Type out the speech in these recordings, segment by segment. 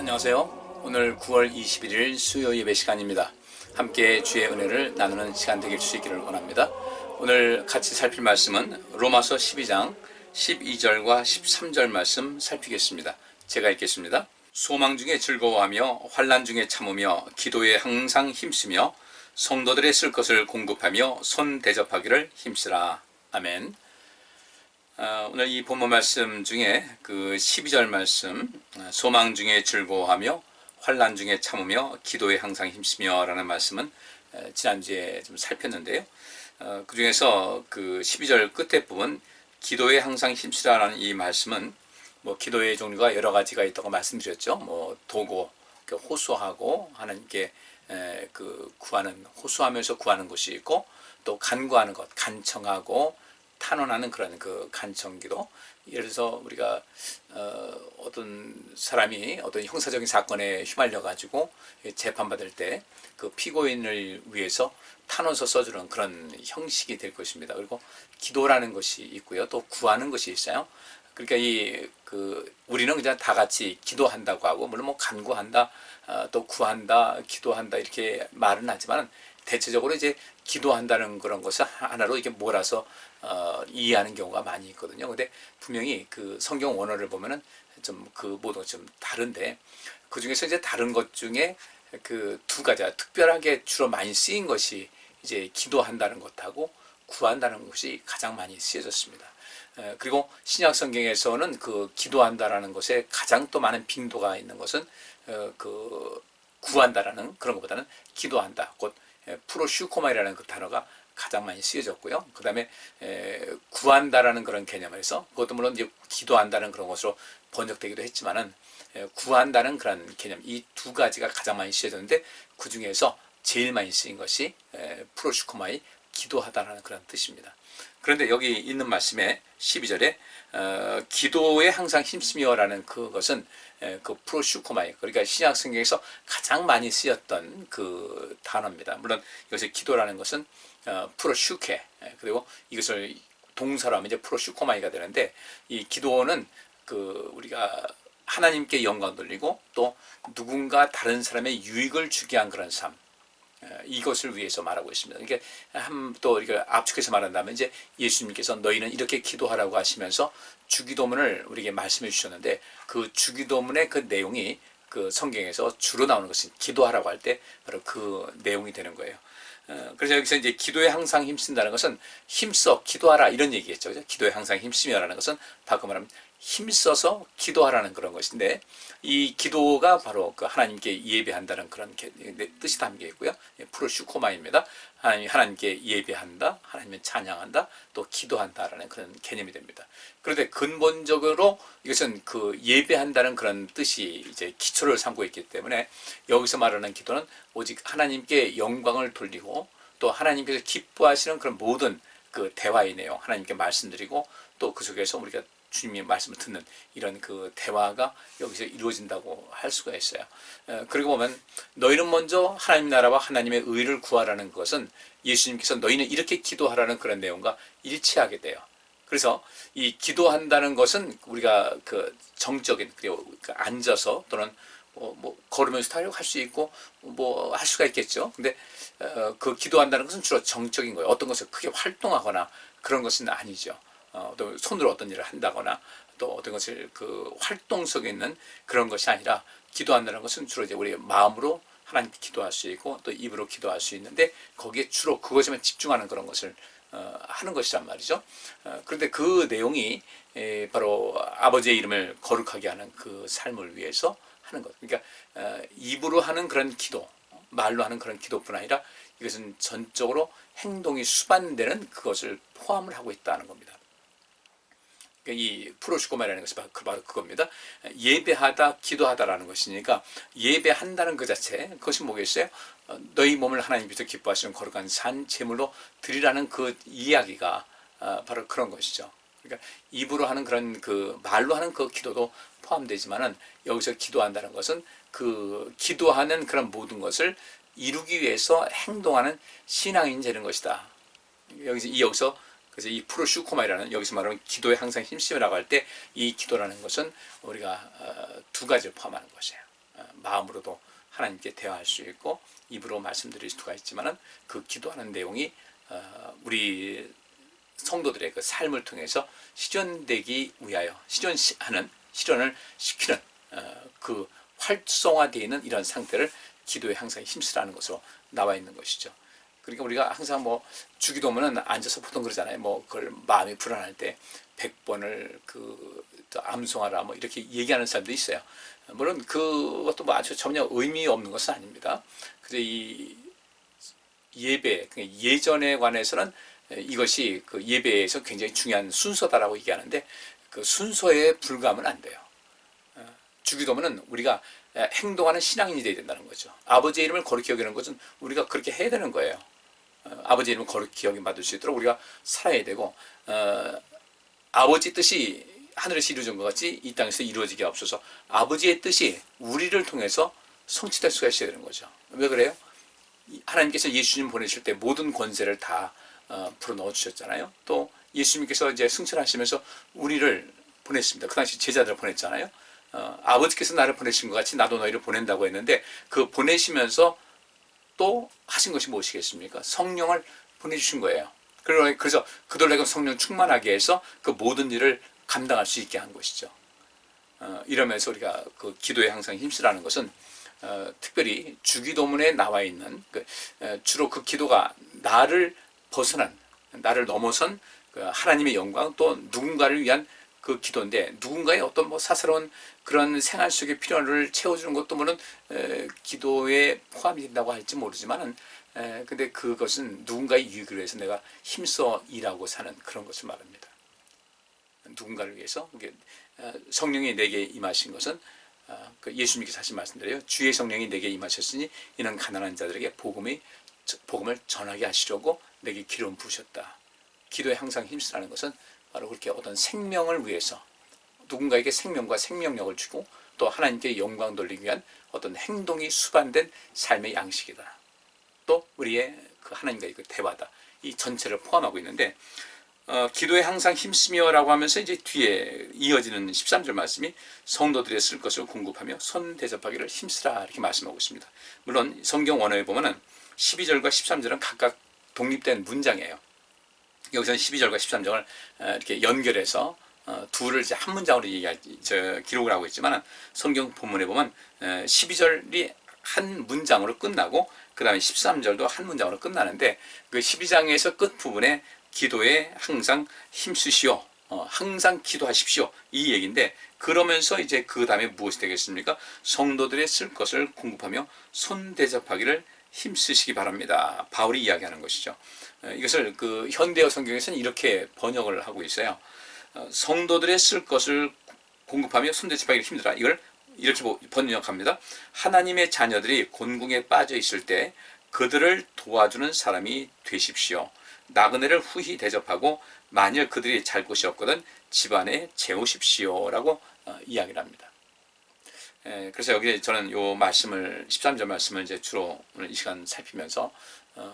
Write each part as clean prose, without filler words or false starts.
안녕하세요. 오늘 9월 21일 수요 예배 시간입니다. 함께 주의 은혜를 나누는 시간 되길 주시기를 원합니다. 오늘 같이 살필 말씀은 로마서 12장 12절과 13절 말씀 살피겠습니다. 제가 읽겠습니다. 소망 중에 즐거워하며 환난 중에 참으며 기도에 항상 힘쓰며 성도들의 쓸 것을 공급하며 손 대접하기를 힘쓰라. 아멘. 오늘 이 본문 말씀 중에 그 12절 말씀, 소망 중에 즐거워하며 환난 중에 참으며 기도에 항상 힘쓰며 라는 말씀은 지난주에 좀 살폈는데요. 그 중에서 그 12절 끝에 부분 기도에 항상 힘쓰라 라는 이 말씀은 뭐 기도의 종류가 여러 가지가 있다고 말씀드렸죠. 뭐 도고, 호소하고 하나님께 그 구하는, 호소하면서 구하는 것이 있고, 또 간구하는 것, 간청하고 탄원하는 그런 그 간청기도. 예를 들어서 우리가 어떤 사람이 어떤 형사적인 사건에 휘말려 가지고 재판받을 때 그 피고인을 위해서 탄원서 써주는 그런 형식이 될 것입니다. 그리고 기도라는 것이 있고요, 또 구하는 것이 있어요. 그러니까 우리는 그냥 다 같이 기도한다고 하고, 물론 뭐 간구한다, 또 구한다, 기도한다 이렇게 말은 하지만 대체적으로 이제 기도한다는 그런 것을 하나로 이렇게 몰아서 이해하는 경우가 많이 있거든요. 근데 분명히 그 성경 원어를 보면은 좀 그 모두가 좀 다른데, 그 중에서 이제 다른 것 중에 그 두 가지가 특별하게 주로 많이 쓰인 것이 이제 기도한다는 것하고 구한다는 것이 가장 많이 쓰여졌습니다. 그리고 신약 성경에서는 그 기도한다라는 것에 가장 또 많은 빈도가 있는 것은 그 구한다라는 그런 것보다는 기도한다, 곧 프로슈코마이라는 그 단어가 가장 많이 쓰여졌고요. 그 다음에 구한다라는 그런 개념에서, 그것도 물론 이제 기도한다는 그런 것으로 번역되기도 했지만은, 구한다는 그런 개념, 이 두 가지가 가장 많이 쓰여졌는데, 그 중에서 제일 많이 쓰인 것이 프로슈코마이, 기도하다라는 그런 뜻입니다. 그런데 여기 있는 말씀에 12절에 기도에 항상 힘쓰며라는 그것은 그 프로슈코마이, 그러니까 신약 성경에서 가장 많이 쓰였던 그 단어입니다. 물론 여기서 기도라는 것은 프로슈케, 그리고 이것을 동사로 하면 이제 프로슈코마이가 되는데, 이 기도는 그 우리가 하나님께 영광 돌리고 또 누군가 다른 사람의 유익을 주게 한 그런 삶, 이것을 위해서 말하고 있습니다. 이게 또 이렇게 압축해서 말한다면, 이제 예수님께서 너희는 이렇게 기도하라고 하시면서 주기도문을 우리에게 말씀해 주셨는데, 그 주기도문의 그 내용이 그 성경에서 주로 나오는 것은 기도하라고 할 때 바로 그 내용이 되는 거예요. 그래서 여기서 이제 기도에 항상 힘쓴다는 것은 힘써 기도하라 이런 얘기겠죠. 기도에 항상 힘쓰며라는 것은 바꿔 말하면 힘써서 기도하라는 그런 것인데, 이 기도가 바로 그 하나님께 예배한다는 그런 뜻이 담겨 있고요. 프로슈코마입니다. 하나님께 예배한다, 하나님을 찬양한다, 또 기도한다라는 그런 개념이 됩니다. 그런데 근본적으로 이것은 그 예배한다는 그런 뜻이 이제 기초를 삼고 있기 때문에, 여기서 말하는 기도는 오직 하나님께 영광을 돌리고 또 하나님께서 기뻐하시는 그런 모든 그 대화의 내용, 하나님께 말씀드리고 또 그 속에서 우리가 주님의 말씀을 듣는 이런 그 대화가 여기서 이루어진다고 할 수가 있어요. 그리고 보면 너희는 먼저 하나님 나라와 하나님의 의를 구하라는 것은 예수님께서 너희는 이렇게 기도하라는 그런 내용과 일치하게 돼요. 그래서 이 기도한다는 것은 우리가 그 정적인, 그리고 앉아서 또는 뭐 걸으면서 할 수 있고 뭐 할 수가 있겠죠. 근데 그 기도한다는 것은 주로 정적인 거예요. 어떤 것을 크게 활동하거나 그런 것은 아니죠. 또 손으로 어떤 일을 한다거나 또 어떤 것을 그 활동 속에 있는 그런 것이 아니라, 기도한다는 것은 주로 이제 우리 마음으로 하나님께 기도할 수 있고 또 입으로 기도할 수 있는데, 거기에 주로 그것에만 집중하는 그런 것을 하는 것이란 말이죠. 그런데 그 내용이 바로 아버지의 이름을 거룩하게 하는 그 삶을 위해서 하는 것. 그러니까 입으로 하는 그런 기도, 말로 하는 그런 기도뿐 아니라 이것은 전적으로 행동이 수반되는 그것을 포함을 하고 있다는 겁니다. 이 프로슈코마라는 것이 바로 그겁니다. 예배하다, 기도하다라는 것이니까, 예배한다는 그 자체, 그것이 뭐겠어요? 너희 몸을 하나님께서 기뻐하시는 거룩한 산 제물로 드리라는 그 이야기가 바로 그런 것이죠. 그러니까 입으로 하는 그런 그 말로 하는 그 기도도 포함되지만은, 여기서 기도한다는 것은 그 기도하는 그런 모든 것을 이루기 위해서 행동하는 신앙인 되는 것이다. 여기서 그래서 이 프로슈코마이라는, 여기서 말하면 기도에 항상 힘쓰라고 할 때 이 기도라는 것은 우리가 두 가지를 포함하는 것이에요. 마음으로도 하나님께 대화할 수 있고 입으로 말씀드릴 수가 있지만은 그 기도하는 내용이 우리 성도들의 그 삶을 통해서 실현되기 위하여 실현을 시키는 그 활성화되어 있는 이런 상태를 기도에 항상 힘쓰라는 것으로 나와 있는 것이죠. 그러니까 우리가 항상 뭐 주기도문은 앉아서 보통 그러잖아요. 뭐 그걸 마음이 불안할 때 100번을 암송하라 뭐 이렇게 얘기하는 사람도 있어요. 물론 그것도 뭐 아주 전혀 의미 없는 것은 아닙니다. 그래서 이 예배, 예전에 관해서는 이것이 그 예배에서 굉장히 중요한 순서다라고 얘기하는데 그 순서에 불과하면 안 돼요. 주기도문은 우리가 행동하는 신앙인이 되어야 된다는 거죠. 아버지의 이름을 거룩히 여기는 것은 우리가 그렇게 해야 되는 거예요. 아버지의 이름을 거룩히 여김 받을 수 있도록 우리가 살아야 되고 아버지 뜻이 하늘에서 이루어진 것 같이 이 땅에서 이루어지게 없어서 아버지의 뜻이 우리를 통해서 성취될 수가 있어야 되는 거죠. 왜 그래요? 하나님께서 예수님 보내실 때 모든 권세를 다 풀어넣어 주셨잖아요. 또 예수님께서 이제 승천하시면서 우리를 보냈습니다. 그 당시 제자들을 보냈잖아요. 아버지께서 나를 보내신 것 같이 나도 너희를 보낸다고 했는데 그 보내시면서 또 하신 것이 무엇이겠습니까? 성령을 보내주신 거예요. 그래서 그들에게 성령 충만하게 해서 그 모든 일을 감당할 수 있게 한 것이죠. 이러면서 우리가 그 기도에 항상 힘쓰라는 것은 특별히 주기도문에 나와 있는 주로 그 기도가 나를 벗어난, 나를 넘어선 그 하나님의 영광 또 누군가를 위한 그 기도인데 누군가의 어떤 뭐 사사로운 그런 생활 속의 필요를 채워주는 것도 물론 기도에 포함이 된다고 할지 모르지만은 근데 그것은 누군가의 유익을 위해서 내가 힘써 일하고 사는 그런 것을 말합니다. 누군가를 위해서 성령이 내게 임하신 것은 예수님께서 하신 말씀대로요. 주의 성령이 내게 임하셨으니 이는 가난한 자들에게 복음을 전하게 하시려고 내게 기름 부으셨다. 기도에 항상 힘쓰라는 것은 바로 그렇게 어떤 생명을 위해서 누군가에게 생명과 생명력을 주고 또 하나님께 영광 돌리기 위한 어떤 행동이 수반된 삶의 양식이다. 또 우리의 그 하나님과의 그 대화다. 이 전체를 포함하고 있는데 기도에 항상 힘쓰며라고 하면서 이제 뒤에 이어지는 13절 말씀이 성도들의 쓸 것을 공급하며 손 대접하기를 힘쓰라 이렇게 말씀하고 있습니다. 물론 성경 원어에 보면은 12절과 13절은 각각 독립된 문장이에요. 여기서는 12절과 13절을 이렇게 연결해서 둘을 이제 한 문장으로 기록을 하고 있지만 성경 본문에 보면 12절이 한 문장으로 끝나고 그 다음에 13절도 한 문장으로 끝나는데 그 12장에서 끝부분에 기도에 항상 힘쓰시오, 항상 기도하십시오 이 얘기인데 그러면서 이제 그 다음에 무엇이 되겠습니까? 성도들의 쓸 것을 공급하며 손 대접하기를 힘쓰시기 바랍니다. 바울이 이야기하는 것이죠. 이것을 그 현대어 성경에서는 이렇게 번역을 하고 있어요. 성도들의 쓸 것을 공급하며 손 대접하기를 힘들다. 이걸 이렇게 번역합니다. 하나님의 자녀들이 곤궁에 빠져 있을 때 그들을 도와주는 사람이 되십시오. 나그네를 후히 대접하고 만일 그들이 잘 곳이 없거든 집안에 재우십시오 라고 이야기를 합니다. 그래서 여기 저는 요 말씀을 13절 말씀을 이제 주로 오늘 이 시간 살피면서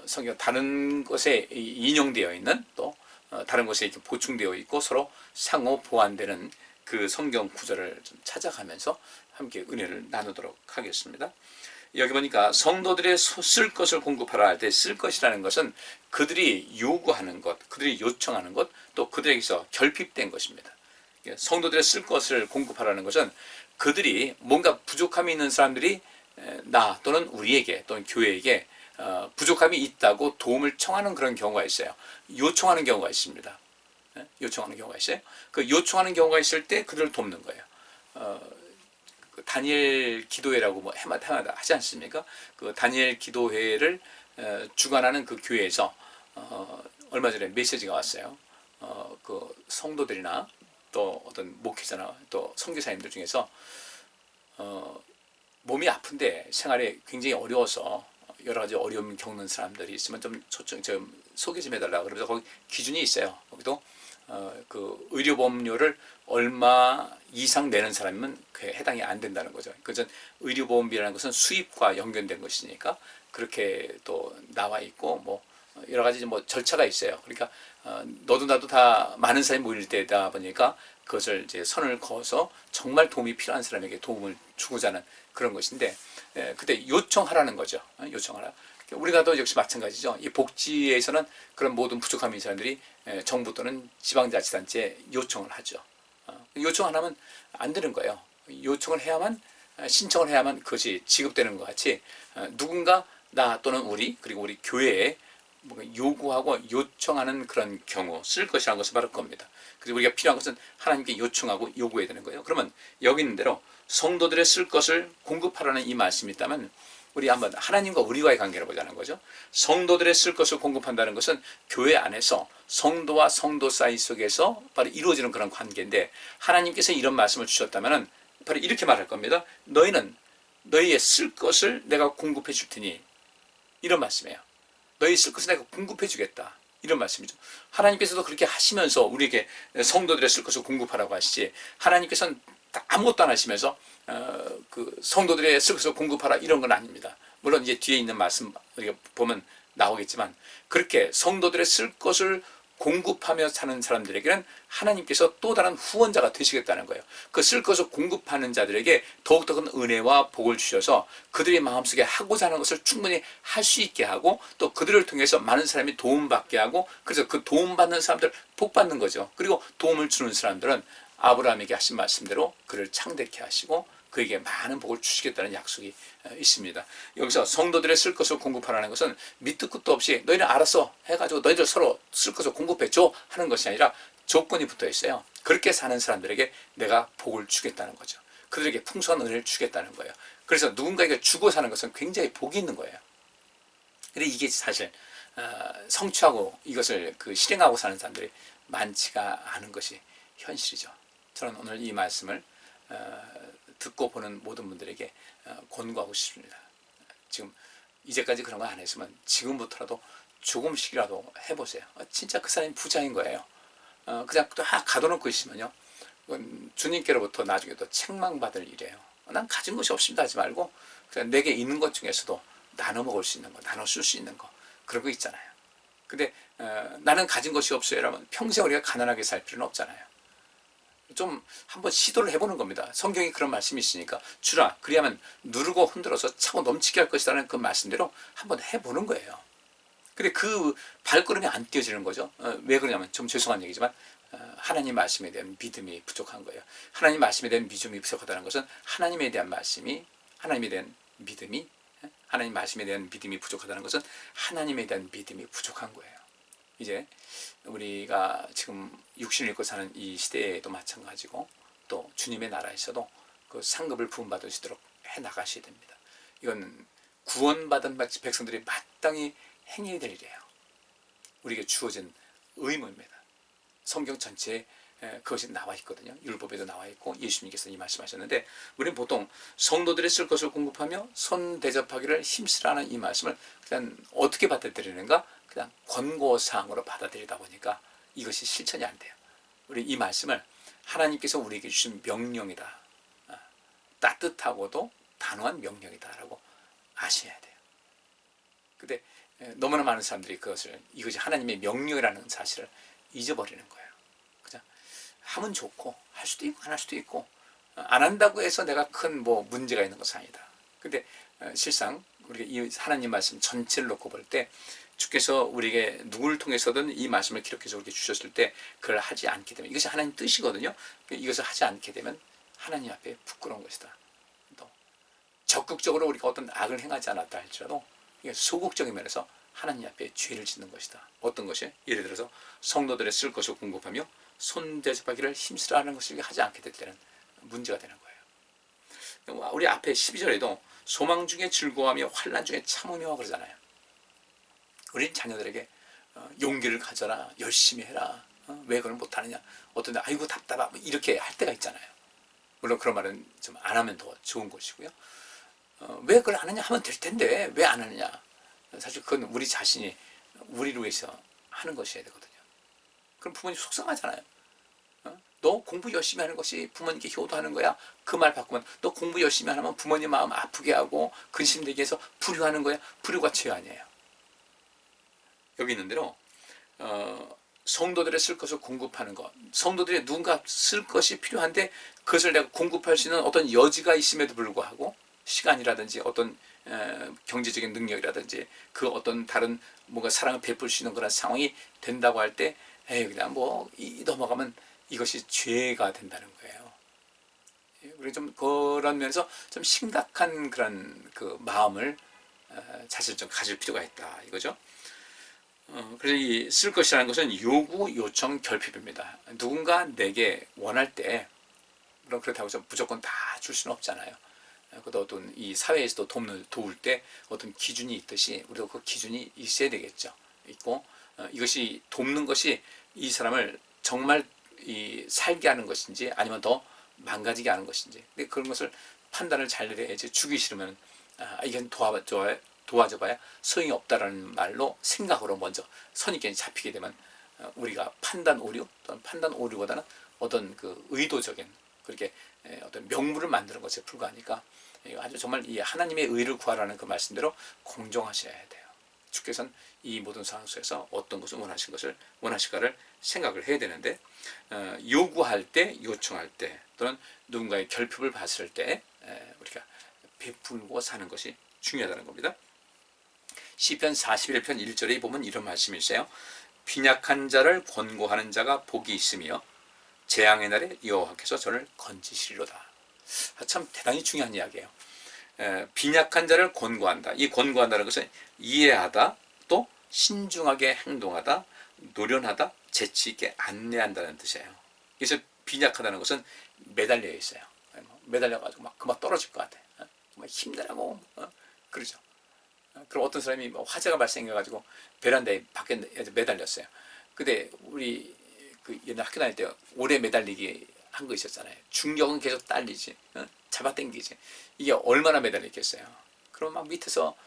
성경 다른 곳에 인용되어 있는 또 다른 곳에 이렇게 보충되어 있고 서로 상호 보완되는 그 성경 구절을 좀 찾아가면서 함께 은혜를 나누도록 하겠습니다. 여기 보니까 성도들의 쓸 것을 공급하라 할 때 쓸 것이라는 것은 그들이 요구하는 것, 그들이 요청하는 것, 또 그들에게서 결핍된 것입니다. 성도들의 쓸 것을 공급하라는 것은 그들이 뭔가 부족함이 있는 사람들이 나 또는 우리에게 또는 교회에게 부족함이 있다고 도움을 청하는 그런 경우가 있어요. 요청하는 경우가 있습니다. 요청하는 경우가 있어요. 그 요청하는 경우가 있을 때 그들을 돕는 거예요. 다니엘 기도회라고 뭐 해마다 하지 않습니까? 그 다니엘 기도회를 주관하는 그 교회에서 얼마 전에 메시지가 왔어요. 그 성도들이나 또 어떤 목회자나 또 선교사님들 중에서 몸이 아픈데 생활에 굉장히 어려워서 여러 가지 어려움 겪는 사람들이 있으면 좀 소개 좀 해달라. 그러면서 거기 기준이 있어요. 거기도 그 의료보험료를 얼마 이상 내는 사람은 그에 해당이 안 된다는 거죠. 그전 의료보험비라는 것은 수입과 연결된 것이니까 그렇게 또 나와 있고 뭐 여러 가지 뭐 절차가 있어요. 그러니까 너도 나도 다 많은 사람이 모일 때다 보니까 그것을 이제 선을 그어서 정말 도움이 필요한 사람에게 도움을 주고자 하는 그런 것인데, 그때 요청하라는 거죠. 요청하라. 우리가도 역시 마찬가지죠. 이 복지에서는 그런 모든 부족함이 있는 사람들이 정부 또는 지방자치단체에 요청을 하죠. 요청 안 하면 안 되는 거예요. 요청을 해야만, 신청을 해야만 그것이 지급되는 것 같이, 누군가 나 또는 우리, 그리고 우리 교회에 뭔가 요구하고 요청하는 그런 경우 쓸 것이라는 것을 말할 겁니다. 그래서 우리가 필요한 것은 하나님께 요청하고 요구해야 되는 거예요. 그러면 여기 있는 대로 성도들의 쓸 것을 공급하라는 이 말씀이 있다면, 우리 한번 하나님과 우리와의 관계를 보자는 거죠. 성도들의 쓸 것을 공급한다는 것은 교회 안에서 성도와 성도 사이 속에서 바로 이루어지는 그런 관계인데, 하나님께서 이런 말씀을 주셨다면 바로 이렇게 말할 겁니다. 너희는 너희의 쓸 것을 내가 공급해 줄 테니, 이런 말씀이에요. 너희 쓸 것을 내가 공급해 주겠다, 이런 말씀이죠. 하나님께서도 그렇게 하시면서 우리에게 성도들의 쓸 것을 공급하라고 하시지, 하나님께서는 아무것도 안 하시면서 그 성도들의 쓸 것을 공급하라 이런 건 아닙니다. 물론 이제 뒤에 있는 말씀 우리가 보면 나오겠지만, 그렇게 성도들의 쓸 것을 공급하며 사는 사람들에게는 하나님께서 또 다른 후원자가 되시겠다는 거예요. 그 쓸 것을 공급하는 자들에게 더욱더 큰 은혜와 복을 주셔서 그들의 마음속에 하고자 하는 것을 충분히 할 수 있게 하고, 또 그들을 통해서 많은 사람이 도움받게 하고, 그래서 그 도움받는 사람들 복받는 거죠. 그리고 도움을 주는 사람들은 아브라함에게 하신 말씀대로 그를 창대케 하시고 그에게 많은 복을 주시겠다는 약속이 있습니다. 여기서 성도들의 쓸 것을 공급하라는 것은 밑도 끝도 없이 너희는 알아서 해가지고 너희들 서로 쓸 것을 공급해줘 하는 것이 아니라 조건이 붙어 있어요. 그렇게 사는 사람들에게 내가 복을 주겠다는 거죠. 그들에게 풍성한 은혜를 주겠다는 거예요. 그래서 누군가에게 주고 사는 것은 굉장히 복이 있는 거예요. 근데 이게 사실 성취하고 이것을 실행하고 사는 사람들이 많지가 않은 것이 현실이죠. 저는 오늘 이 말씀을 듣고 보는 모든 분들에게 권고하고 싶습니다. 지금 이제까지 그런 거 안 했으면 지금부터라도 조금씩이라도 해보세요. 진짜 그 사람이 부자인 거예요. 그냥 다 가둬놓고 있으면요, 주님께로부터 나중에 또 책망받을 일이에요. 난 가진 것이 없습니다 하지 말고 그냥 내게 있는 것 중에서도 나눠 먹을 수 있는 거, 나눠 쓸 수 있는 거, 그런 거 있잖아요. 근데 나는 가진 것이 없어요 라면 평생 우리가 가난하게 살 필요는 없잖아요. 좀 한번 시도를 해보는 겁니다. 성경에 그런 말씀이 있으니까 주라, 그리하면 누르고 흔들어서 차고 넘치게 할 것이라는 그 말씀대로 한번 해보는 거예요. 근데 그 발걸음이 안 띄어지는 거죠. 왜 그러냐면, 좀 죄송한 얘기지만 하나님 말씀에 대한 믿음이 부족한 거예요. 하나님 말씀에 대한 믿음이 부족하다는 것은 하나님에 대한 말씀이, 하나님에 대한 믿음이, 하나님 말씀에 대한 믿음이 부족하다는 것은 하나님에 대한 믿음이 부족한 거예요. 이제 우리가 지금 육신을 입고 사는 이 시대에도 마찬가지고, 또 주님의 나라에서도 그 상급을 부음받을 수 있도록 해나가셔야 됩니다. 이건 구원받은 백성들이 마땅히 행해야 될 일이에요. 우리에게 주어진 의무입니다. 성경 전체에 그것이 나와 있거든요. 율법에도 나와 있고 예수님께서 이 말씀하셨는데, 우리는 보통 성도들이 쓸 것을 공급하며 손 대접하기를 힘쓰라는 이 말씀을 그냥 어떻게 받아들이는가? 그냥 권고사항으로 받아들이다 보니까 이것이 실천이 안 돼요. 우리 이 말씀을 하나님께서 우리에게 주신 명령이다, 따뜻하고도 단호한 명령이다라고 아셔야 돼요. 근데 너무나 많은 사람들이 이것이 하나님의 명령이라는 사실을 잊어버리는 거예요. 그냥 하면 좋고, 할 수도 있고 안 할 수도 있고, 안 한다고 해서 내가 큰 문제가 있는 것은 아니다. 근데 실상 우리가 이 하나님 말씀 전체를 놓고 볼 때, 주께서 우리에게 누구를 통해서든 이 말씀을 기록해서 우리에게 주셨을 때 그걸 하지 않게 되면, 이것이 하나님 뜻이거든요. 이것을 하지 않게 되면 하나님 앞에 부끄러운 것이다. 또 적극적으로 우리가 어떤 악을 행하지 않았다 할지라도 이게 소극적인 면에서 하나님 앞에 죄를 짓는 것이다. 어떤 것이? 예를 들어서 성도들의 쓸 것을 공급하며 손 대접하기를 힘쓰라 하는 것을 하지 않게 될 때는 문제가 되는 거예요. 우리 앞에 12절에도 소망 중에 즐거워하며 환난 중에 참으며 그러잖아요. 우린 자녀들에게 용기를 가져라, 열심히 해라, 왜 그걸 못하느냐, 어떤 데 아이고 답답하, 이렇게 할 때가 있잖아요. 물론 그런 말은 좀 안 하면 더 좋은 것이고요. 왜 그걸 안 하냐 하면 될 텐데 왜 안 하느냐, 사실 그건 우리 자신이 우리를 위해서 하는 것이어야 되거든요. 그럼 부모님 속상하잖아요. 너 공부 열심히 하는 것이 부모님께 효도하는 거야. 그 말 바꾸면 너 공부 열심히 안 하면 부모님 마음 아프게 하고 근심되게 해서 불효하는 거야. 불효가 죄 아니에요. 여기 있는 대로 성도들의 쓸 것을 공급하는 것, 성도들이 누군가 쓸 것이 필요한데 그것을 내가 공급할 수 있는 어떤 여지가 있음에도 불구하고 시간이라든지 어떤 경제적인 능력이라든지 그 어떤 다른 뭔가 사랑을 베풀 수 있는 그런 상황이 된다고 할 때 그냥 뭐 넘어가면 이것이 죄가 된다는 거예요. 우리 좀 그런 면에서 좀 심각한 그런 그 마음을 자신을 좀 가질 필요가 있다 이거죠. 그래서 이 쓸 것이라는 것은 요구, 요청, 결핍입니다. 누군가 내게 원할 때 그럼 그렇다고 해서 무조건 다 줄 수는 없잖아요. 그것도 어떤 이 사회에서도 도울 때 어떤 기준이 있듯이 우리도 그 기준이 있어야 되겠죠. 있고 이것이 돕는 것이 이 사람을 정말 살게 하는 것인지 아니면 더 망가지게 하는 것인지 근데 그런 것을 판단을 잘 내려야지. 주기 싫으면 이건 도와줘봐야 소용이 없다라는 말로 생각으로 먼저 선입견이 잡히게 되면 우리가 판단 오류 또는 판단 오류보다는 어떤 그 의도적인 그렇게 어떤 명물을 만드는 것에 불과하니까 아주 정말 이 하나님의 의를 구하라는 그 말씀대로 공정하셔야 돼요. 주께서는 이 모든 상황 속에서 어떤 것을 원하실까를 생각을 해야 되는데 요구할 때, 요청할 때 또는 누군가의 결핍을 봤을 때 우리가 베풀고 사는 것이 중요하다는 겁니다. 시편 41편 1절에 보면 이런 말씀이 있어요. 빈약한 자를 권고하는 자가 복이 있으며 재앙의 날에 여호와께서 저를 건지시리로다. 참 대단히 중요한 이야기예요. 빈약한 자를 권고한다. 이 권고한다는 것은 이해하다, 또 신중하게 행동하다, 노련하다, 재치 있게 안내한다는 뜻이에요. 그래서 빈약하다는 것은 매달려 있어요. 매달려가지고 막 그만 떨어질 것 같아. 정말 힘들고 그러죠. 그럼 어떤 사람이 뭐 화재가 발생해가지고 베란다에 밖에 매달렸어요. 근데 우리 그 옛날 학교 다닐 때 오래 매달리기 한 거 있었잖아요. 중력은 계속 딸리지, 잡아당기지. 이게 얼마나 매달렸겠어요. 그럼 막 밑에서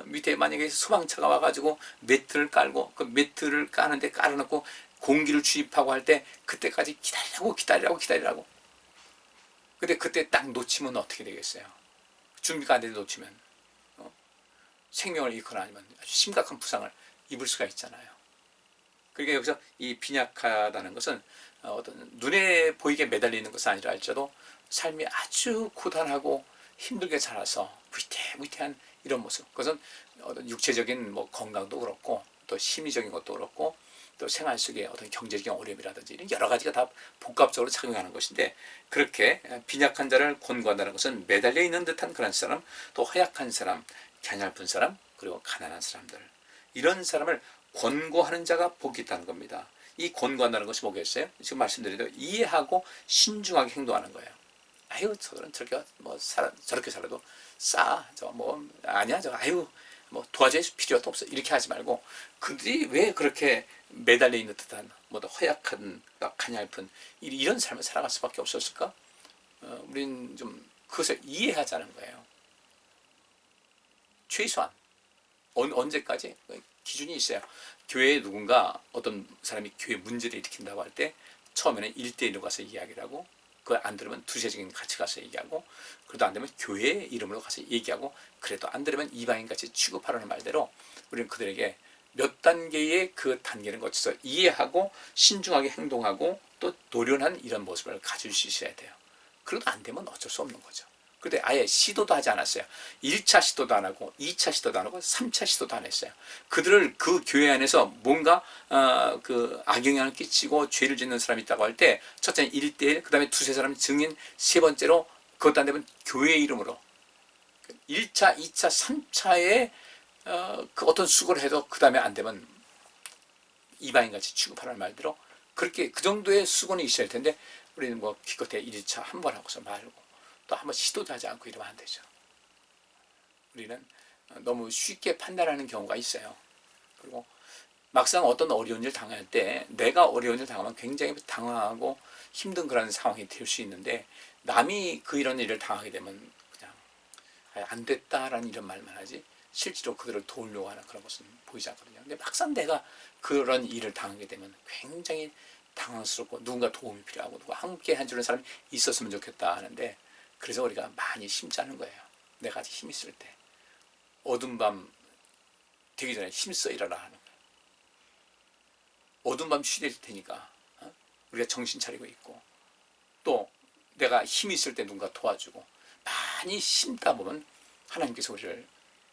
밑에 만약에 소방차가 와가지고 매트를 깔고 그 매트를 까는데 깔아놓고 공기를 주입하고 할 때 그때까지 기다리라고. 근데 그때 딱 놓치면 어떻게 되겠어요? 준비가 안 돼서 놓치면 생명을 잃거나 아니면 아주 심각한 부상을 입을 수가 있잖아요. 그러니까 여기서 이 빈약하다는 것은 어떤 눈에 보이게 매달리는 것은 아니라 할지라도 삶이 아주 고단하고 힘들게 자라서 위태한 이런 모습. 그것은 어떤 육체적인 뭐 건강도 그렇고 또 심리적인 것도 그렇고 또 생활 속의 어떤 경제적인 어려움이라든지 이런 여러 가지가 다 복합적으로 작용하는 것인데 그렇게 빈약한 자를 권고한다는 것은 매달려 있는 듯한 그런 사람, 또 허약한 사람, 갸냘픈 사람, 그리고 가난한 사람들 이런 사람을 권고하는 자가 복이 있다는 겁니다. 이 권고한다는 것이 뭐겠어요? 지금 말씀드린 대로 이해하고 신중하게 행동하는 거예요. 아유, 저는 저렇게 살아도 저 뭐 아니야, 아유 뭐 도와줄 필요도 없어 이렇게 하지 말고 그들이 왜 그렇게 매달려 있는 듯한 뭐더 허약한 가냘픈 이런 삶을 살아갈 수밖에 없었을까? 우리는 좀 그것을 이해하자는 거예요. 최소한 언제까지 기준이 있어요. 교회에 누군가 어떤 사람이 교회 문제를 일으킨다고 할 때 처음에는 1대1로 가서 이야기를 하고 그걸 안 들으면 두세적인 같이 가서 얘기하고 그래도 안 되면 교회 이름으로 가서 얘기하고 그래도 안 들으면 이방인같이 취급하라는 말대로 우리는 그들에게 몇 단계의 그 단계를 거쳐서 이해하고 신중하게 행동하고 또 노련한 이런 모습을 가질 수 있어야 돼요. 그래도 안 되면 어쩔 수 없는 거죠. 근데 아예 시도도 하지 않았어요. 1차 시도도 안 하고 2차 시도도 안 하고 3차 시도도 안 했어요. 그들을 그 교회 안에서 뭔가 그 악영향을 끼치고 죄를 짓는 사람이 있다고 할 때 첫째는 1대1, 그 다음에 두세 사람 증인, 세 번째로 그것도 안 되면 교회 이름으로 1차, 2차, 3차에 그 어떤 수고를 해도 그 다음에 안 되면 이방인같이 취급하라는 말대로 그렇게 그 정도의 수고는 있어야 할 텐데 우리는 뭐 기껏해 1차 한 번 하고서 말고 또 한번 시도도 하지 않고 이러면 안 되죠. 우리는 너무 쉽게 판단하는 경우가 있어요. 그리고 막상 어떤 어려운 일 당할 때 내가 어려운 일 당하면 굉장히 당황하고 힘든 그런 상황이 될 수 있는데 남이 이런 일을 당하게 되면 그냥 안 됐다라는 이런 말만 하지 실제로 그들을 도우려고 하는 그런 것은 보이지 않거든요. 근데 막상 내가 그런 일을 당하게 되면 굉장히 당황스럽고 누군가 도움이 필요하고 누가 함께 해주는 사람이 있었으면 좋겠다 하는데 그래서 우리가 많이 심자는 거예요. 내가 아직 힘 있을 때 어두운 밤 되기 전에 힘써 일어나 하는 거예요. 어두운 밤 쉬될 테니까 우리가 정신 차리고 있고, 또 내가 힘이 있을 때 누군가 도와주고 많이 심다 보면 하나님께서 우리를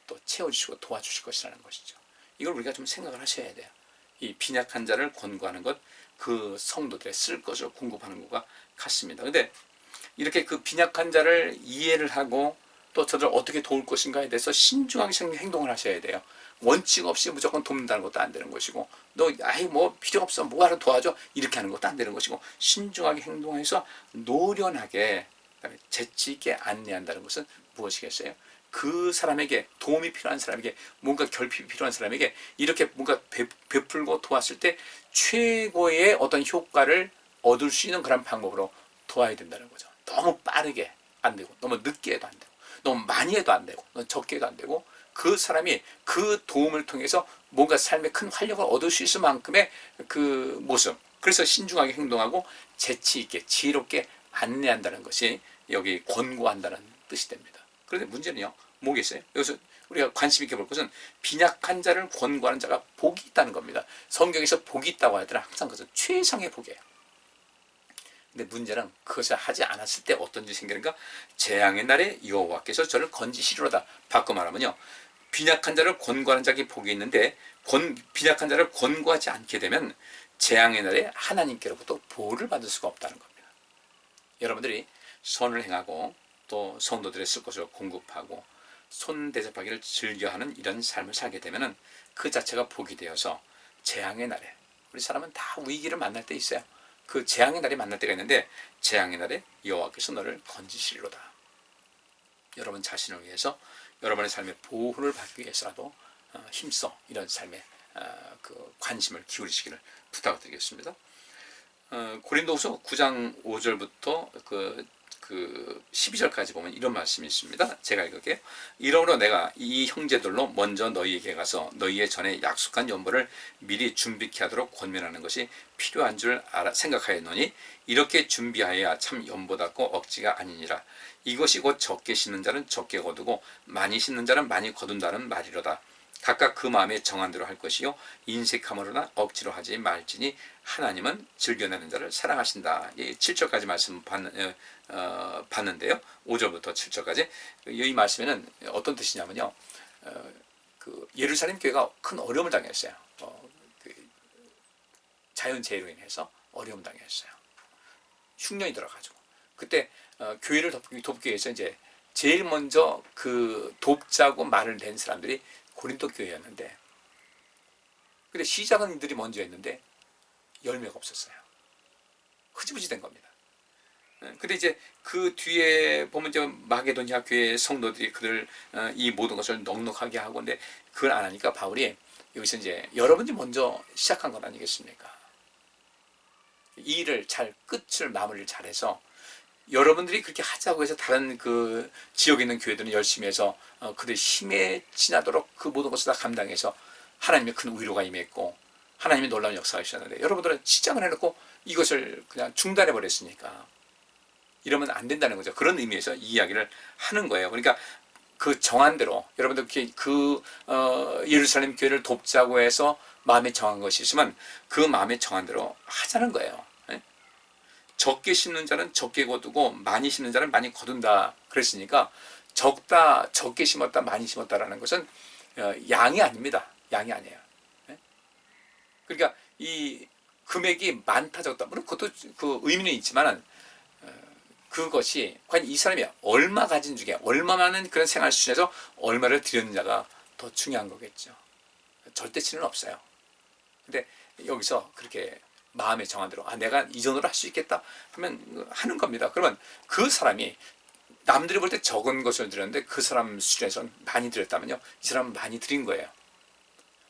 또 채워주시고 도와주실 것이라는 것이죠. 이걸 우리가 좀 생각을 하셔야 돼요. 이 빈약한 자를 권고하는 것, 그 성도들의 쓸 것을 공급하는 것과 같습니다. 근데 이렇게 그 빈약한 자를 이해를 하고 또 저들 어떻게 도울 것인가에 대해서 신중하게 행동을 하셔야 돼요. 원칙 없이 무조건 돕는다는 것도 안 되는 것이고, 너 아이 뭐 필요 없어, 뭐하러 도와줘, 이렇게 하는 것도 안 되는 것이고, 신중하게 행동해서 노련하게, 그다음에 재치 있게 안내한다는 것은 무엇이겠어요? 그 사람에게, 도움이 필요한 사람에게, 뭔가 결핍이 필요한 사람에게 이렇게 뭔가 베풀고 도왔을 때 최고의 어떤 효과를 얻을 수 있는 그런 방법으로 도와야 된다는 거죠. 너무 빠르게 안 되고, 너무 늦게 해도 안 되고, 너무 많이 해도 안 되고, 너무 적게 해도 안 되고, 그 사람이 그 도움을 통해서 뭔가 삶에 큰 활력을 얻을 수 있을 만큼의 그 모습, 그래서 신중하게 행동하고 재치 있게 지혜롭게 안내한다는 것이 여기 권고한다는 뜻이 됩니다. 그런데 문제는요, 뭐겠어요? 여기서 우리가 관심 있게 볼 것은 빈약한 자를 권고하는 자가 복이 있다는 겁니다. 성경에서 복이 있다고 할 때는 항상 그것은 최상의 복이에요. 근데 문제는 그것을 하지 않았을 때 어떤 일이 생기는가? 재앙의 날에 여호와께서 저를 건지시리로다. 바꿔 말하면요, 빈약한 자를 권고하는 자에게 복이 있는데 빈약한 자를 권고하지 않게 되면 재앙의 날에 하나님께로부터 보호를 받을 수가 없다는 겁니다. 여러분들이 선을 행하고 또 성도들의 쓸 것을 공급하고 손 대접하기를 즐겨하는 이런 삶을 살게 되면 그 자체가 복이 되어서 재앙의 날에, 우리 사람은 다 위기를 만날 때 있어요. 그 재앙의 날이 만날 때가 있는데, 재앙의 날에 여호와께서 너를 건지시리로다. 여러분 자신을 위해서, 여러분의 삶의 보호를 받기 위해서라도 힘써 이런 삶에 그 관심을 기울이시기를 부탁드리겠습니다. 고린도후서 9장 5절부터 그 12절까지 보면 이런 말씀이 있습니다. 제가 읽을게요. 이러므로 내가 이 형제들로 먼저 너희에게 가서 너희의 전에 약속한 연보를 미리 준비케 하도록 권면하는 것이 필요한 줄 생각하였노니, 이렇게 준비하여야 참 연보답고 억지가 아니니라. 이것이 곧 적게 심는 자는 적게 거두고 많이 심는 자는 많이 거둔다는 말이로다. 각각 그 마음에 정한 대로 할 것이요 인색함으로나 억지로 하지 말지니 하나님은 즐겨내는 자를 사랑하신다. 7절까지 말씀 봤는데요. 5절부터 7절까지 이 말씀에는 어떤 뜻이냐면요, 그 예루살렘 교회가 큰 어려움을 당했어요. 그 자연재해로 인해서 어려움을 당했어요. 흉년이 들어가지고 그때 교회를 돕기 위해서 이제 제일 먼저 그 돕자고 말을 낸 사람들이 고린도 교회였는데, 근데 시작은 이들이 먼저 했는데 열매가 없었어요. 흐지부지 된 겁니다. 근데 이제 그 뒤에 보면 이제 마게도냐 교회 성도들이 그들 이 모든 것을 넉넉하게 하고, 근데 그걸 안 하니까 바울이 여기서 이제 여러분이 먼저 시작한 것 아니겠습니까? 이 일을 잘, 끝을 마무리를 잘해서 여러분들이 그렇게 하자고 해서 다른 그 지역에 있는 교회들은 열심히 해서 그들 힘에 지나도록 그 모든 것을 다 감당해서 하나님의 큰 위로가 임했고 하나님의 놀라운 역사가 있었는데, 여러분들은 시작을 해놓고 이것을 그냥 중단해 버렸으니까 이러면 안 된다는 거죠. 그런 의미에서 이 이야기를 하는 거예요. 그러니까 그 정한 대로 여러분들 그 예루살렘 교회를 돕자고 해서 마음에 정한 것이 있으면 그 마음에 정한 대로 하자는 거예요. 적게 심는 자는 적게 거두고 많이 심는 자는 많이 거둔다 그랬으니까, 적다, 적게 심었다, 많이 심었다라는 것은 양이 아닙니다. 양이 아니에요. 그러니까 이 금액이 많다 적다, 물론 그것도 그 의미는 있지만 그것이 과연 이 사람이 얼마 가진 중에 얼마 많은 그런 생활 수준에서 얼마를 드렸느냐가 더 중요한 거겠죠. 절대치는 없어요. 근데 여기서 그렇게 마음에 정한 대로 내가 이 정도로 할 수 있겠다 하면 하는 겁니다. 그러면 그 사람이 남들이 볼 때 적은 것을 드렸는데 그 사람 수준에서 많이 드렸다면요, 이 사람은 많이 드린 거예요.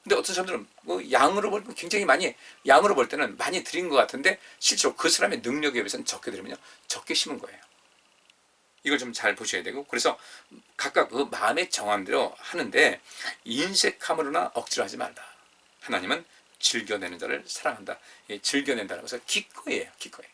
근데 어떤 사람들은 양으로 볼 때 굉장히 많이, 양으로 볼 때는 많이 드린 것 같은데 실제로 그 사람의 능력에 비해서는 적게 드리면요 적게 심은 거예요. 이걸 좀 잘 보셔야 되고, 그래서 각각 그 마음에 정한 대로 하는데 인색함으로나 억지로 하지 말라. 하나님은 즐겨내는 자를 사랑한다. 즐겨낸다는 것은 기꺼이에요. 기꺼이.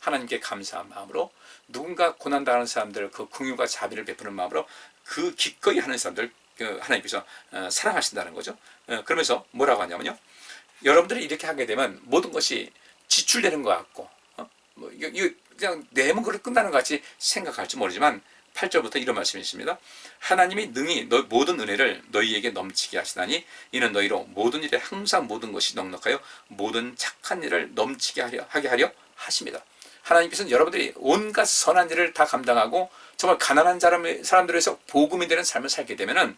하나님께 감사한 마음으로, 누군가 고난당하는 사람들 그 긍휼과 자비를 베푸는 마음으로 그 기꺼이 하는 사람들 하나님께서 사랑하신다는 거죠. 그러면서 뭐라고 하냐면요, 여러분들이 이렇게 하게 되면 모든 것이 지출되는 것 같고, 이거 그냥 내면 그렇게 끝나는 것 같이 생각할지 모르지만 8절부터 이런 말씀이 있습니다. 하나님이 능히 모든 은혜를 너희에게 넘치게 하시나니 이는 너희로 모든 일에 항상 모든 것이 넉넉하여 모든 착한 일을 넘치게 하게 하려 하십니다. 하나님께서는 여러분들이 온갖 선한 일을 다 감당하고 정말 가난한 사람들을 위해서 복음이 되는 삶을 살게 되면은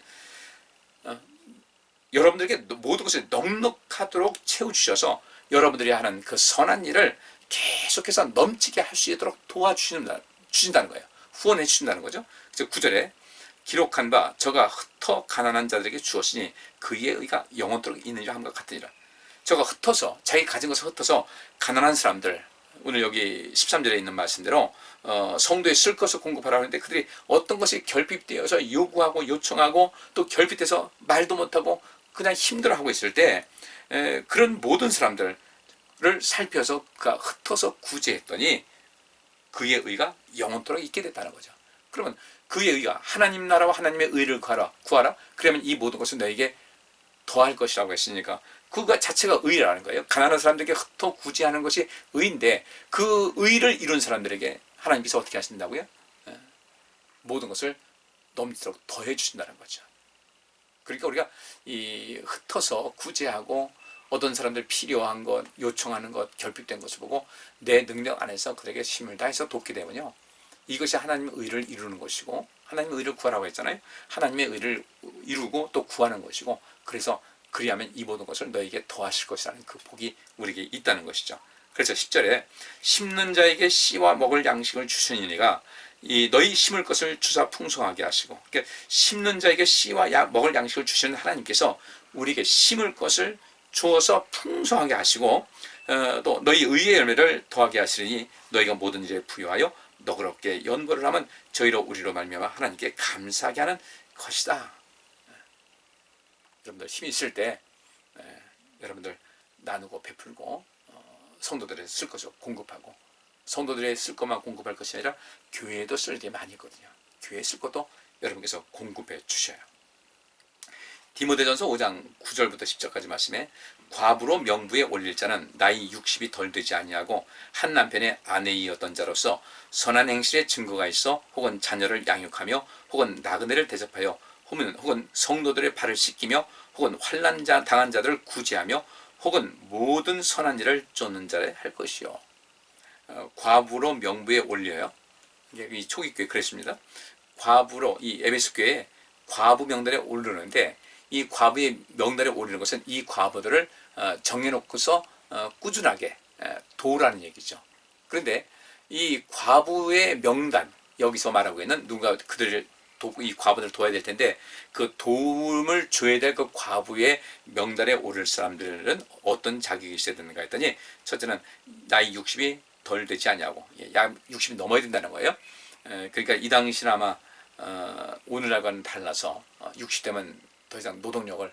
여러분들에게 모든 것을 넉넉하도록 채워주셔서 여러분들이 하는 그 선한 일을 계속해서 넘치게 할 수 있도록 도와주신다는 거예요. 후원해 주신다는 거죠. 그래서 9절에 기록한 바 저가 흩어 가난한 자들에게 주었으니 그의 의가 영원토록 있는 줄 함과 같으니라. 저가 흩어서 자기 가진 것을 흩어서 가난한 사람들, 오늘 여기 13절에 있는 말씀대로 성도에 쓸 것을 공급하라고 하는데 그들이 어떤 것이 결핍되어서 요구하고 요청하고 또 결핍돼서 말도 못하고 그냥 힘들어하고 있을 때 그런 모든 사람들을 살펴서 그가 흩어서 구제했더니 그의 의가 영원토록 있게 됐다는 거죠. 그러면 그의 의가 하나님 나라와 하나님의 의를 구하라. 그러면 이 모든 것은 너에게 더할 것이라고 했으니까 그가 자체가 의라는 거예요. 가난한 사람들에게 흩어 구제하는 것이 의인데 그 의를 이룬 사람들에게 하나님께서 어떻게 하신다고요? 모든 것을 넘치도록 더해 주신다는 거죠. 그러니까 우리가 이 흩어서 구제하고 어떤 사람들 필요한 것, 요청하는 것, 결핍된 것을 보고 내 능력 안에서 그들에게 힘을 다해서 돕게 되면요. 이것이 하나님의 의를 이루는 것이고 하나님의 의를 구하라고 했잖아요. 하나님의 의를 이루고 또 구하는 것이고 그래서 그리하면 이 모든 것을 너에게 더하실 것이라는 그 복이 우리에게 있다는 것이죠. 그래서 10절에 심는 자에게 씨와 먹을 양식을 주시니가 이 너희 심을 것을 주사 풍성하게 하시고 그러니까 심는 자에게 씨와 먹을 양식을 주시는 하나님께서 우리에게 심을 것을 주어서 풍성하게 하시고 또 너희 의의 열매를 더하게 하시리니 너희가 모든 일에 부유하여 너그럽게 연고를 하면 저희로 우리로 말미암아 하나님께 감사하게 하는 것이다. 여러분들 힘이 있을 때 여러분들 나누고 베풀고 성도들의 쓸 것을 공급하고 성도들의 쓸 것만 공급할 것이 아니라 교회에도 쓸 게 많이 있거든요. 교회에 쓸 것도 여러분께서 공급해 주셔요. 디모데전서 5장 9절부터 10절까지 말씀에 과부로 명부에 올릴 자는 나이 60이 덜 되지 아니하고 한 남편의 아내이었던 자로서 선한 행실의 증거가 있어 혹은 자녀를 양육하며 혹은 나그네를 대접하여 혹은 성도들의 발을 씻기며 혹은 환난 당한 자들을 구제하며 혹은 모든 선한 일을 쫓는 자를 할 것이요. 과부로 명부에 올려요. 이 초기교회 그랬습니다. 과부로 이 에베소 교회에 과부 명단에 오르는데 이 과부의 명단에 오르는 것은 이 과부들을 정해놓고서 꾸준하게 도우라는 얘기죠. 그런데 이 과부의 명단 여기서 말하고 있는 누가 그들을 이 과부들을 도와야 될 텐데 그 도움을 줘야 될 그 과부의 명단에 오를 사람들은 어떤 자격이 있어야 되는가 했더니 첫째는 나이 60이 덜 되지 않냐고 약 60이 넘어야 된다는 거예요. 그러니까 이 당시는 아마 오늘날과는 달라서 60대면 더 이상 노동력을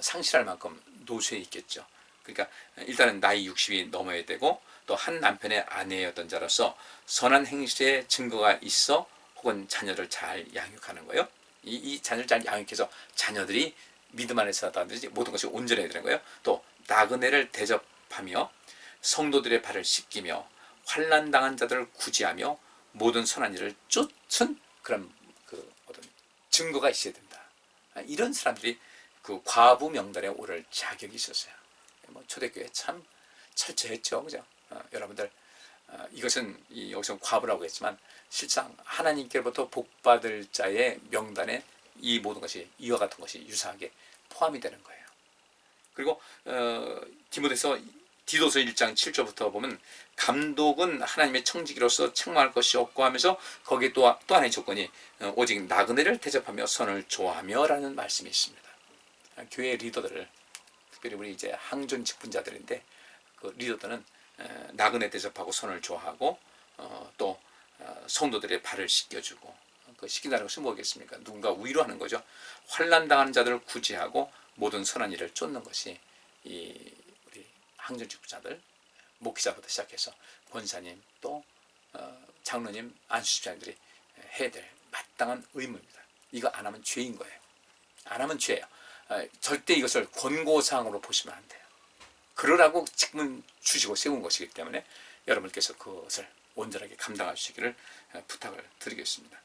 상실할 만큼 노쇠에 있겠죠. 그러니까 일단은 나이 60이 넘어야 되고 또 한 남편의 아내였던 자로서 선한 행실의 증거가 있어 혹은 자녀를 잘 양육하는 거예요. 이 자녀를 잘 양육해서 자녀들이 믿음 안에서 하든지 모든 것이 온전해야 되는 거예요. 또 나그네를 대접하며 성도들의 발을 씻기며 환난 당한 자들을 구제하며 모든 선한 일을 쫓은 그런 그 어떤 증거가 있어야 된다. 이런 사람들이 그 과부 명단에 오를 자격이 있었어요. 초대교회 참 철저했죠, 그죠? 여러분들 이것은 여기서 과부라고 했지만 실상 하나님께로부터 복받을 자의 명단에 이 모든 것이 이와 같은 것이 유사하게 포함이 되는 거예요. 그리고 디도서 1장 7절부터 보면 감독은 하나님의 청지기로서 책망할 것이 없고 하면서 거기에 또 하나의 조건이 오직 나그네를 대접하며 선을 좋아하며 라는 말씀이 있습니다. 교회 리더들을 특별히 우리 이제 항존 직분자들인데 그 리더들은 나그네 대접하고 선을 좋아하고 또 성도들의 발을 씻겨주고 그 씻긴다는 것은 뭐겠습니까? 누군가 위로하는 거죠. 환난 당하는 자들을 구제하고 모든 선한 일을 쫓는 것이 이 우리 항존 직분자들 목회자부터 시작해서 권사님 또 장로님 안수집사님들이 해야 될 마땅한 의무입니다. 이거 안 하면 죄인 거예요. 안 하면 죄예요. 절대 이것을 권고사항으로 보시면 안 돼요. 그러라고 지금은 주시고 세운 것이기 때문에 여러분께서 그것을 온전하게 감당하시기를 부탁을 드리겠습니다.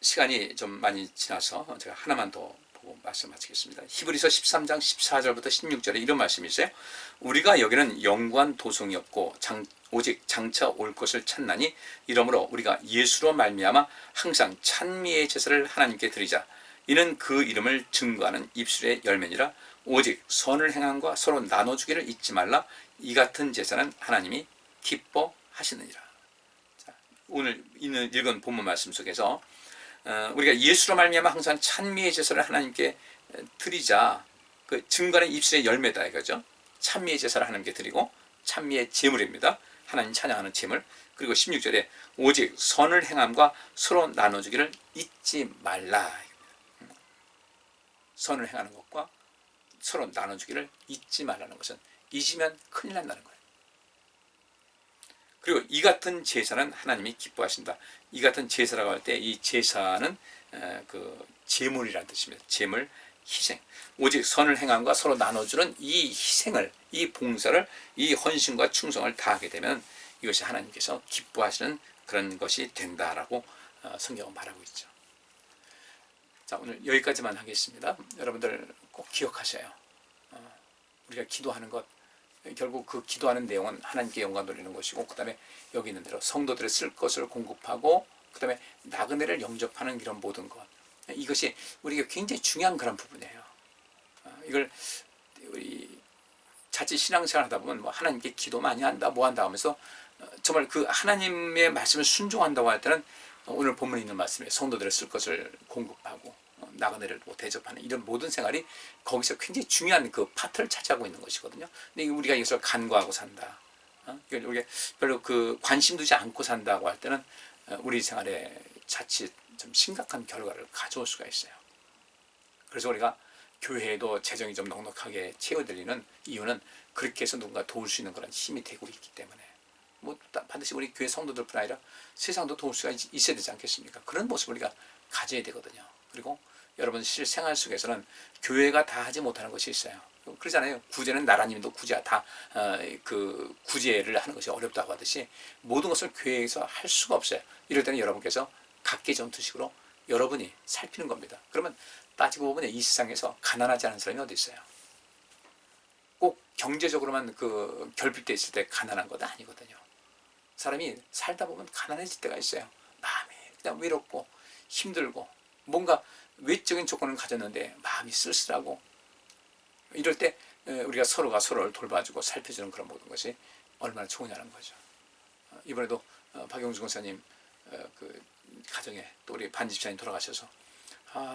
시간이 좀 많이 지나서 제가 하나만 더 보고 말씀 마치겠습니다. 히브리서 13장 14절부터 16절에 이런 말씀이 있어요. 우리가 여기는 영구한 도성이 없고 오직 장차 올 것을 찾나니 이러므로 우리가 예수로 말미암아 항상 찬미의 제사를 하나님께 드리자. 이는 그 이름을 증거하는 입술의 열매니라. 오직 선을 행함과 서로 나눠주기를 잊지 말라. 이 같은 제사는 하나님이 기뻐하시느니라. 자, 오늘 읽은 본문 말씀 속에서 우리가 예수로 말미암아 항상 찬미의 제사를 하나님께 드리자. 그 증거하는 입술의 열매다 이거죠. 찬미의 제사를 하나님께 드리고 찬미의 제물입니다. 하나님 찬양하는 제물. 그리고 16절에 오직 선을 행함과 서로 나눠주기를 잊지 말라. 선을 행하는 것과 서로 나눠주기를 잊지 말라는 것은 잊으면 큰일 난다는 거예요. 그리고 이 같은 제사는 하나님이 기뻐하신다. 이 같은 제사라고 할 때 이 제사는 그 제물이라는 뜻입니다. 제물, 희생. 오직 선을 행함과 서로 나눠주는 이 희생을, 이 봉사를, 이 헌신과 충성을 다하게 되면 이것이 하나님께서 기뻐하시는 그런 것이 된다라고 성경은 말하고 있죠. 자, 오늘 여기까지만 하겠습니다. 여러분들 꼭 기억하셔요. 우리가 기도하는 것, 결국 그 기도하는 내용은 하나님께 영광 돌리는 것이고, 그 다음에 여기 있는 대로 성도들의 쓸 것을 공급하고, 그 다음에 나그네를 영접하는 이런 모든 것, 이것이 우리가 굉장히 중요한 그런 부분이에요. 이걸 우리 자칫 신앙생활 하다 보면 뭐 하나님께 기도 많이 한다, 뭐 한다 하면서 정말 그 하나님의 말씀을 순종한다고 할 때는 오늘 본문에 있는 말씀에 성도들의 쓸 것을 공급하고 나그네를 대접하는 이런 모든 생활이 거기서 굉장히 중요한 그 파트를 차지하고 있는 것이거든요. 근데 우리가 이것을 간과하고 산다. 우리가 별로 그 관심 두지 않고 산다고 할 때는 우리 생활에 자칫 좀 심각한 결과를 가져올 수가 있어요. 그래서 우리가 교회에도 재정이 좀 넉넉하게 채워드리는 이유는 그렇게 해서 누군가 도울 수 있는 그런 힘이 되고 있기 때문에, 뭐 반드시 우리 교회 성도들뿐 아니라 세상도 도울 수가 있어야 되지 않겠습니까? 그런 모습을 우리가 가져야 되거든요. 그리고 여러분 실생활 속에서는 교회가 다 하지 못하는 것이 있어요. 그러잖아요. 구제는 나라님도 구제 다 그 구제를 하는 것이 어렵다고 하듯이 모든 것을 교회에서 할 수가 없어요. 이럴 때는 여러분께서 각계 전투식으로 여러분이 살피는 겁니다. 그러면 따지고 보면 이 세상에서 가난하지 않은 사람이 어디 있어요? 꼭 경제적으로만 그 결핍돼 있을 때 가난한 건 아니거든요. 사람이 살다 보면 가난해질 때가 있어요. 마음이 그냥 외롭고 힘들고 뭔가 외적인 조건을 가졌는데 마음이 쓸쓸하고, 이럴 때 우리가 서로가 서로를 돌봐주고 살펴주는 그런 모든 것이 얼마나 좋으냐는 거죠. 이번에도 박용수 권사님 그 가정에 또 우리 반집사님 돌아가셔서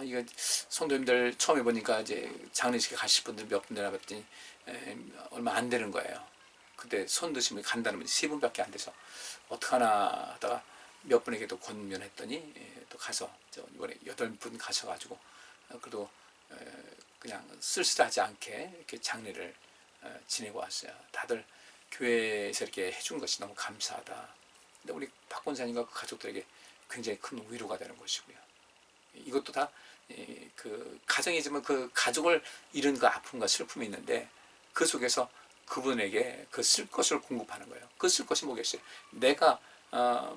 이거 성도님들 처음에 보니까 이제 장례식에 가실 분들 몇 분이나 봤더니 얼마 안 되는 거예요. 그때 손 드신 분이 간다는 분이 3분밖에 안 돼서 어떡하나 하다가 몇 분에게 또 권면했더니 또 가서 이번에 8분 가셔가지고 그래도 그냥 쓸쓸하지 않게 이렇게 장례를 지내고 왔어요. 다들 교회에서 이렇게 해준 것이 너무 감사하다. 근데 우리 박 권사님과 그 가족들에게 굉장히 큰 위로가 되는 것이고요. 이것도 다 그 가정이지만 그 가족을 잃은 그 아픔과 슬픔이 있는데 그 속에서 그분에게 그 쓸 것을 공급하는 거예요. 그 쓸 것이 뭐겠어요? 내가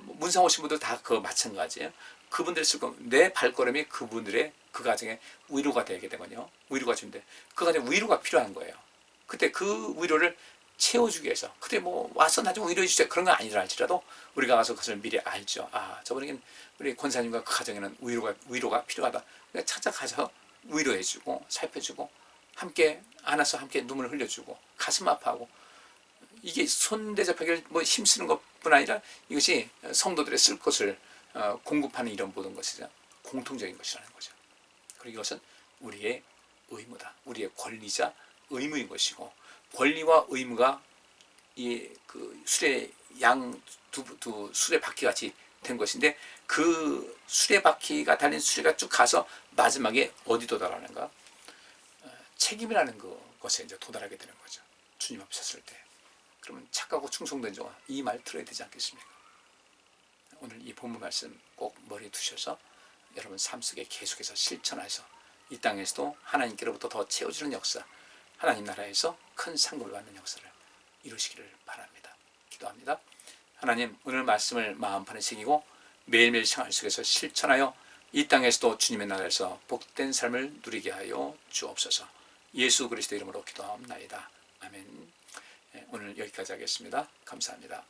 문상 오신 분들 다 그거 마찬가지예요. 그분들이 쓸 거, 내 발걸음이 그분들의 그 가정에 위로가 되게 되거든요. 위로가 준대. 그 가정에 위로가 필요한 거예요. 그때 그 위로를 채워주기 위해서, 그때 뭐 와서 나중에 위로해 주세요 그런 건 아니라 할지라도 우리가 가서 그것을 미리 알죠. 저번에는 우리 권사님과 그 가정에는 위로가 필요하다. 그러니까 찾아가서 위로해주고 살펴주고 함께 안아서 함께 눈물을 흘려주고 가슴 아파하고, 이게 손 대접하기를 뭐 힘쓰는 것뿐 아니라 이것이 성도들의 쓸 것을 공급하는 이런 모든 것이 공통적인 것이라는 거죠. 그리고 이것은 우리의 의무다. 우리의 권리자 의무인 것이고, 권리와 의무가 이 그 수레 양 두 수레바퀴 같이 된 것인데, 그 수레바퀴가 달린 수레가 쭉 가서 마지막에 어디 도달하는가? 책임이라는 것에 이제 도달하게 되는 거죠. 주님 앞에 섰을 때. 그러면 착하고 충성된 자가 이 말 들어야 되지 않겠습니까? 오늘 이 본문 말씀 꼭 머리에 두셔서 여러분 삶 속에 계속해서 실천해서 이 땅에서도 하나님께로부터 더 채워주는 역사, 하나님 나라에서 큰 상급을 받는 역사를 이루시기를 바랍니다. 기도합니다. 하나님, 오늘 말씀을 마음판에 새기고 매일매일 생활 속에서 실천하여 이 땅에서도 주님의 나라에서 복된 삶을 누리게 하여 주옵소서. 예수 그리스도 이름으로 기도하옵나이다. 아멘. 오늘 여기까지 하겠습니다. 감사합니다.